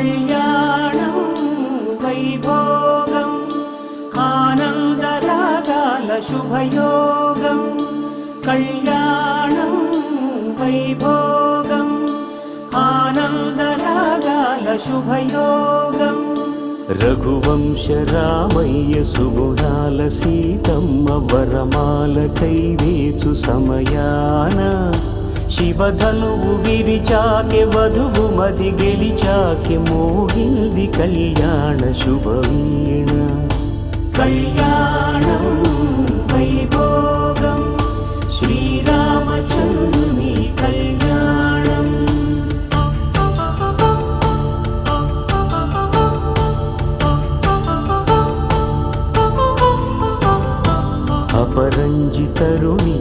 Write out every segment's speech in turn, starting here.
కళ్యాణం వైభోగం ఆనందరాగాల శుభయోగం కళ్యాణం వైభోగం ఆనందరాగాల శుభయోగం రఘువంశ రామయ్య సుగుణాల సీతమ్మ వరమాల కైవేచు సమయాన శివధనువు విరిచాకె వధువు మది గెలిచాకె మోగింది కళ్యాణ శుభవీణ కళ్యాణం వైభోగం శ్రీరామచంద్రుని కళ్యాణం అపరంజి తరుణి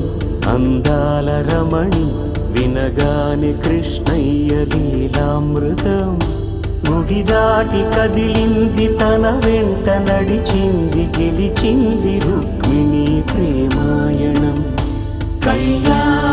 అందాల రమణి వినగానే కృష్ణయ్య లీలామృతం గుడి దాటి కదిలింది తన వెంట నడిచింది గెలిచింది రుక్మిణి ప్రేమాయణం కళ్యాణ